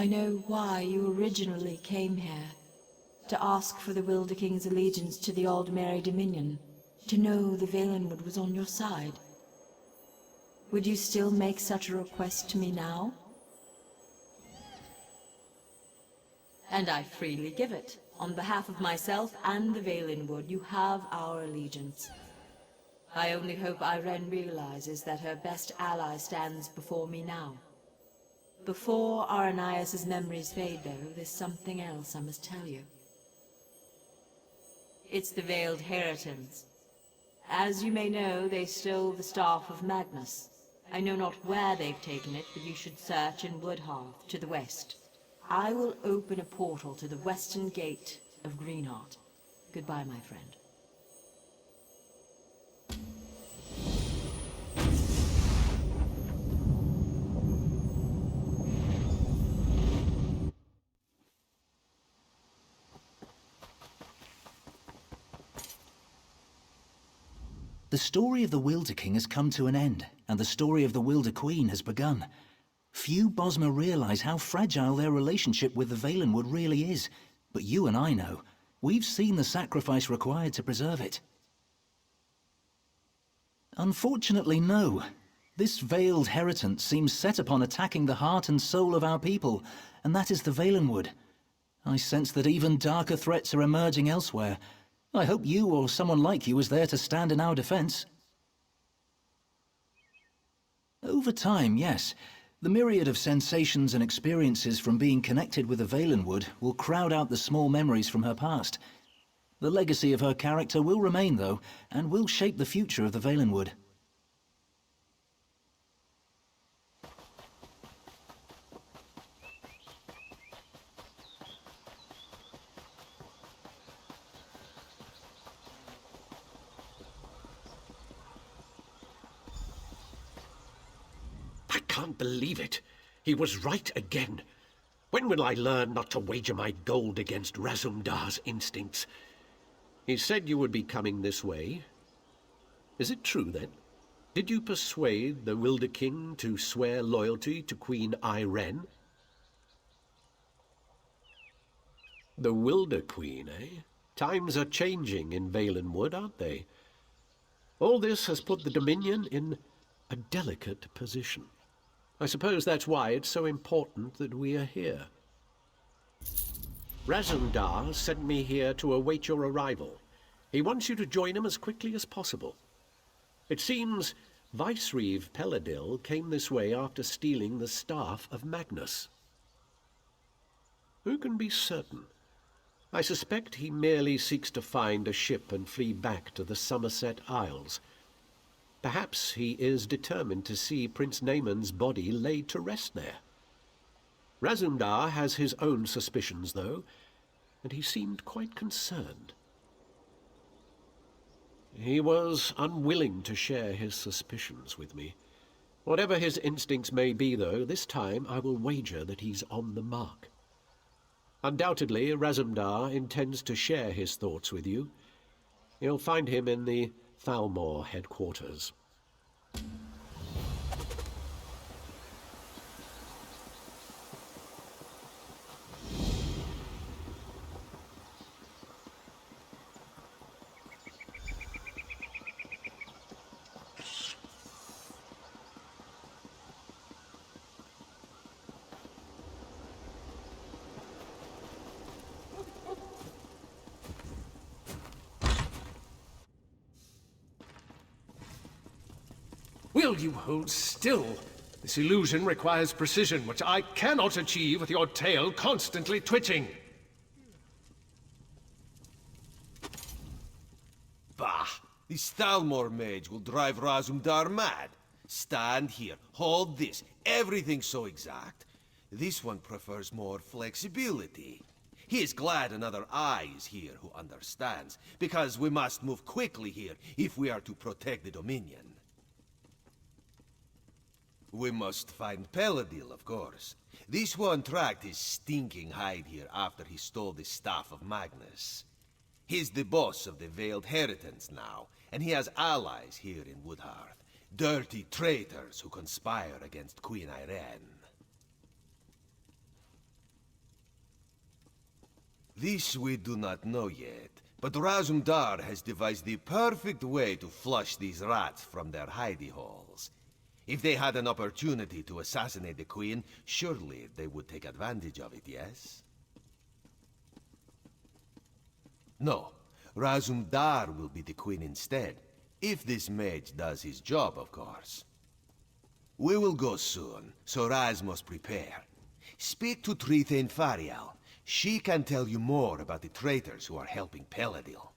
I know why you originally came here. To ask for the Wilder King's allegiance to the Aldmeri Dominion. To know the Valenwood was on your side. Would you still make such a request to me now? And I freely give it. On behalf of myself and the Valenwood, you have our allegiance. I only hope Irene realizes that her best ally stands before me now. Before Aranias' memories fade, though, there's something else I must tell you. It's the Veiled Heritans. As you may know, they stole the Staff of Magnus. I know not where they've taken it, but you should search in Woodhearth, to the west. I will open a portal to the western gate of Greenheart. Goodbye, my friend. The story of the Wilder King has come to an end, and the story of the Wilder Queen has begun. Few Bosmer realize how fragile their relationship with the Valenwood really is, but you and I know. We've seen the sacrifice required to preserve it. Unfortunately, no. This veiled heritant seems set upon attacking the heart and soul of our people, and that is the Valenwood. I sense that even darker threats are emerging elsewhere. I hope you or someone like you is there to stand in our defense. Over time, yes. The myriad of sensations and experiences from being connected with the Valenwood will crowd out the small memories from her past. The legacy of her character will remain, though, and will shape the future of the Valenwood. I can't believe it. He was right again. When will I learn not to wager my gold against Razumdar's instincts? He said you would be coming this way. Is it true, then? Did you persuade the Wilder King to swear loyalty to Queen Irene? The Wilder Queen, eh? Times are changing in Valenwood, aren't they? All this has put the Dominion in a delicate position. I suppose that's why it's so important that we are here. Razumdar sent me here to await your arrival. He wants you to join him as quickly as possible. It seems Vicereeve Peladil came this way after stealing the Staff of Magnus. Who can be certain? I suspect he merely seeks to find a ship and flee back to the Somerset Isles. Perhaps he is determined to see Prince Naaman's body laid to rest there. Razumdar has his own suspicions, though, and he seemed quite concerned. He was unwilling to share his suspicions with me. Whatever his instincts may be, though, this time I will wager that he's on the mark. Undoubtedly, Razumdar intends to share his thoughts with you. You'll find him in the Thalmor headquarters. Will you hold still? This illusion requires precision, which I cannot achieve with your tail constantly twitching. Bah! This Thalmor mage will drive Razumdar mad. Stand here, hold this. Everything's so exact. This one prefers more flexibility. He is glad another eye is here who understands, because we must move quickly here if we are to protect the Dominion. We must find Peladil, of course. This one tracked his stinking hide here after he stole the Staff of Magnus. He's the boss of the Veiled Heritants now, and he has allies here in Woodhearth. Dirty traitors who conspire against Queen Irene. This we do not know yet, but Razumdar has devised the perfect way to flush these rats from their hidey holes. If they had an opportunity to assassinate the Queen, surely they would take advantage of it, yes? No, Razumdar will be the Queen instead, if this mage does his job, of course. We will go soon, so Raz must prepare. Speak to Trithane Farial. She can tell you more about the traitors who are helping Peladil.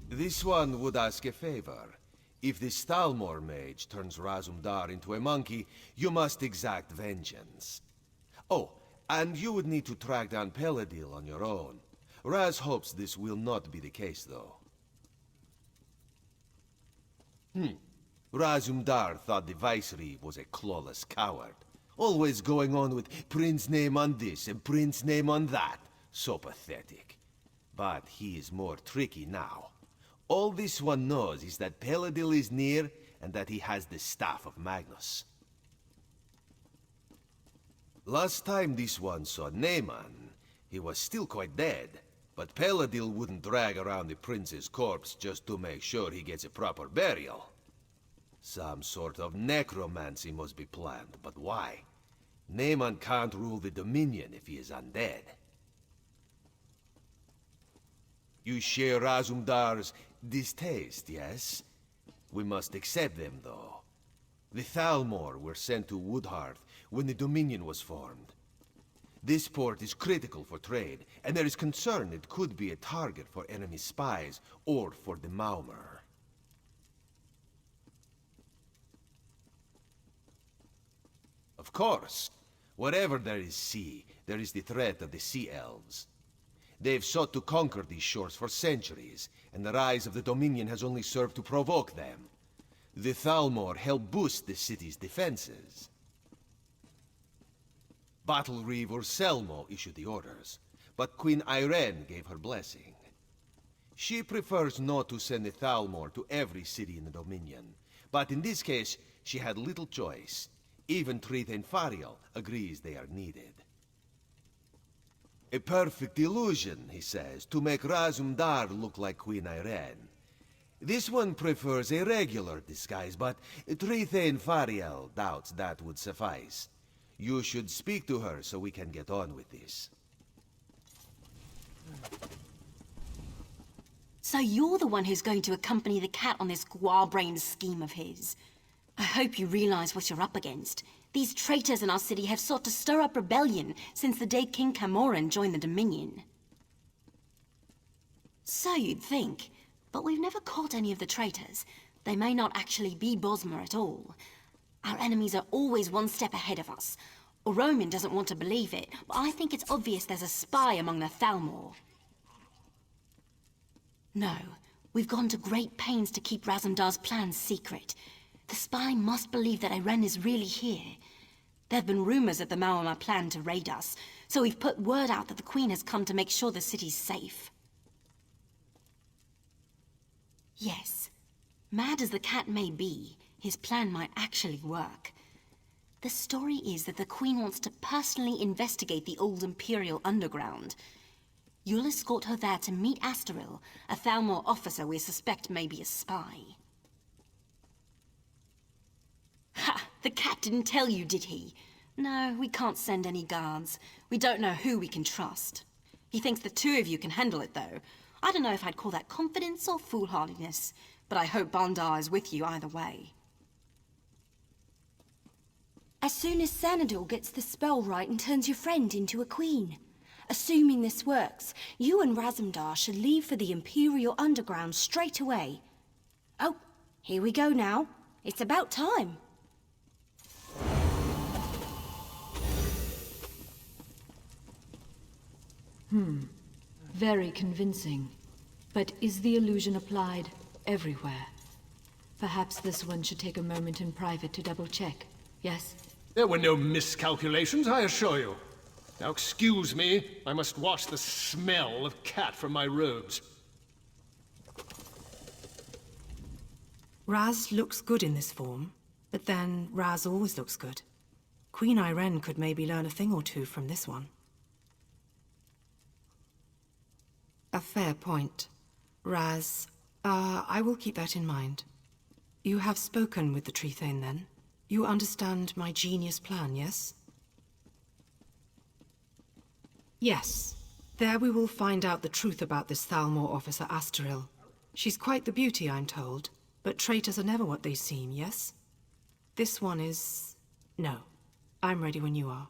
This one would ask a favor. If the Stalmor mage turns Razumdar into a monkey, you must exact vengeance. Oh, and you would need to track down Peladil on your own. Raz hopes this will not be the case, though. Razumdar thought the Vicereeve was a clawless coward. Always going on with Prince name on this and Prince name on that. So pathetic. But he is more tricky now. All this one knows is that Peladil is near and that he has the Staff of Magnus. Last time this one saw Neyman, he was still quite dead. But Peladil wouldn't drag around the prince's corpse just to make sure he gets a proper burial. Some sort of necromancy must be planned, but why? Neyman can't rule the Dominion if he is undead. You share Razumdar's distaste, yes? We must accept them, though. The Thalmor were sent to Woodhearth when the Dominion was formed. This port is critical for trade, and there is concern it could be a target for enemy spies or for the Maumur. Of course, wherever there is sea, there is the threat of the Sea Elves. They've sought to conquer these shores for centuries, and the rise of the Dominion has only served to provoke them. The Thalmor help boost the city's defenses. Battlereeve or Selmo issued the orders, but Queen Irene gave her blessing. She prefers not to send the Thalmor to every city in the Dominion, but in this case, she had little choice. Even Trithane Farial agrees they are needed. A perfect illusion, he says, to make Razumdar look like Queen Irene. This one prefers a regular disguise, but Trithane Farial doubts that would suffice. You should speak to her so we can get on with this. So you're the one who's going to accompany the cat on this guar-brained scheme of his. I hope you realize what you're up against. These traitors in our city have sought to stir up rebellion since the day King Camoran joined the Dominion. So you'd think, but we've never caught any of the traitors. They may not actually be Bosmer at all. Our enemies are always one step ahead of us. Oromin doesn't want to believe it, but I think it's obvious there's a spy among the Thalmor. No, we've gone to great pains to keep Razumdar's plans secret. The spy must believe that Irene is really here. There have been rumors that the Maumur plan to raid us, so we've put word out that the Queen has come to make sure the city's safe. Yes, mad as the cat may be, his plan might actually work. The story is that the Queen wants to personally investigate the old Imperial underground. You'll escort her there to meet Astaril, a Thalmor officer we suspect may be a spy. Ha! The cat didn't tell you, did he? No, we can't send any guards. We don't know who we can trust. He thinks the two of you can handle it, though. I don't know if I'd call that confidence or foolhardiness, but I hope Bandar is with you either way. As soon as Xanador gets the spell right and turns your friend into a queen. Assuming this works, you and Razumdar should leave for the Imperial Underground straight away. Oh, here we go now. It's about time. Very convincing. But is the illusion applied everywhere? Perhaps this one should take a moment in private to double-check, yes? There were no miscalculations, I assure you. Now excuse me, I must wash the smell of cat from my robes. Raz looks good in this form, but then Raz always looks good. Queen Irene could maybe learn a thing or two from this one. A fair point. Raz, I will keep that in mind. You have spoken with the Tree Thane, then? You understand my genius plan, yes? Yes. There we will find out the truth about this Thalmor officer Astaril. She's quite the beauty, I'm told. But traitors are never what they seem, yes? This one is... no. I'm ready when you are.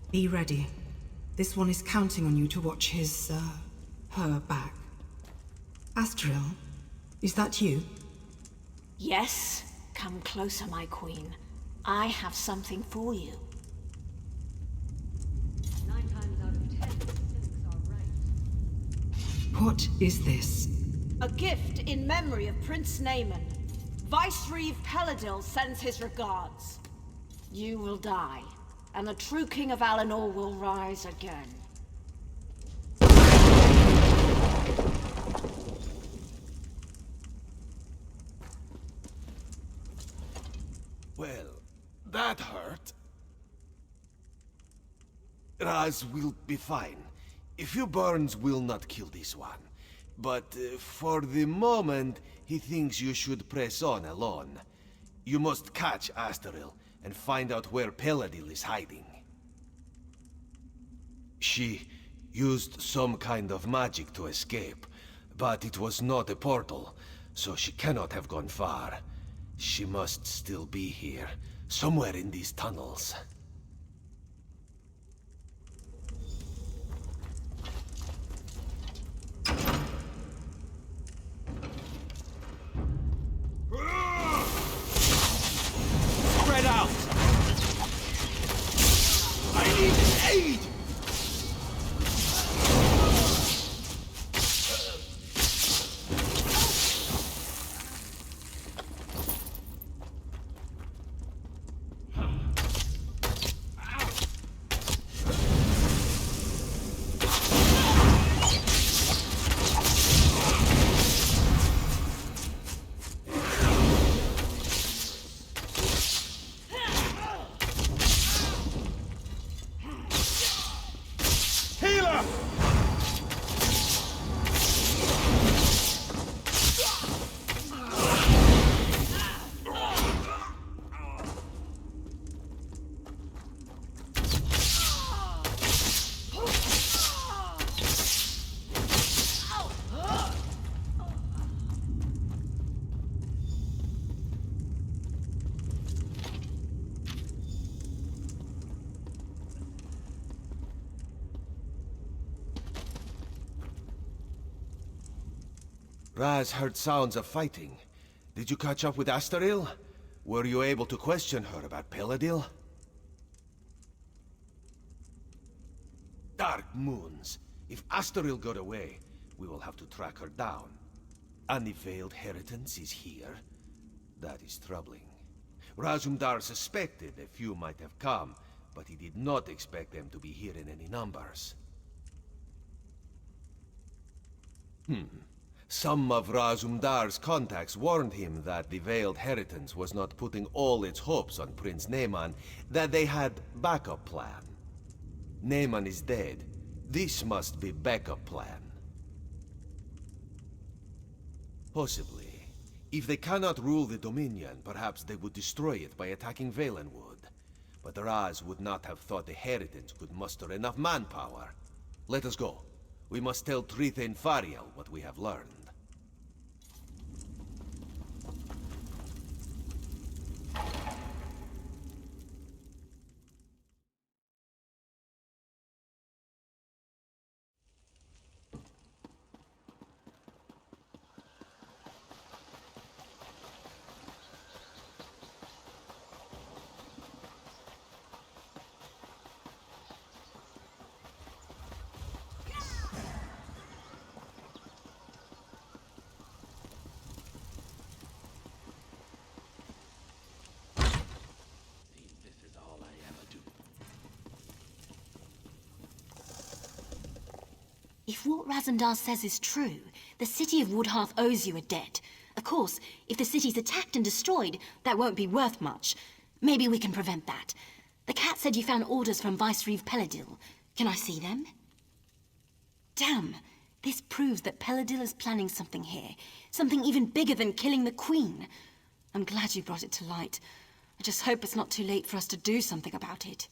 Be ready. This one is counting on you to watch her back. Astaril, is that you? Yes. Come closer, my queen. I have something for you. 9 times out of 10, the cynics are right. What is this? A gift in memory of Prince Naaman. Vice-Reeve Peladil sends his regards. You will die, and the true King of Alinor will rise again. Well, that hurt. Raz will be fine. A few burns will not kill this one. But for the moment, he thinks you should press on alone. You must catch Astaril and find out where Peladil is hiding. She used some kind of magic to escape, but it was not a portal, so she cannot have gone far. She must still be here, somewhere in these tunnels. Spread out! I need aid! Raz heard sounds of fighting. Did you catch up with Astaril? Were you able to question her about Peladil? Dark moons. If Astaril got away, we will have to track her down. And the Veiled Heritance is here? That is troubling. Razumdar suspected a few might have come, but he did not expect them to be here in any numbers. Some of Razumdar's contacts warned him that the Veiled Heritance was not putting all its hopes on Prince Naaman, that they had backup plan. Naaman is dead. This must be backup plan. Possibly. If they cannot rule the Dominion, perhaps they would destroy it by attacking Valenwood. But Raz would not have thought the Heritance could muster enough manpower. Let us go. We must tell Tree Thane Fariel what we have learned. If what Razumdar says is true, the city of Woodhearth owes you a debt. Of course, if the city's attacked and destroyed, that won't be worth much. Maybe we can prevent that. The cat said you found orders from Vicereeve Peladil. Can I see them? Damn! This proves that Peladil is planning something here. Something even bigger than killing the Queen. I'm glad you brought it to light. I just hope it's not too late for us to do something about it.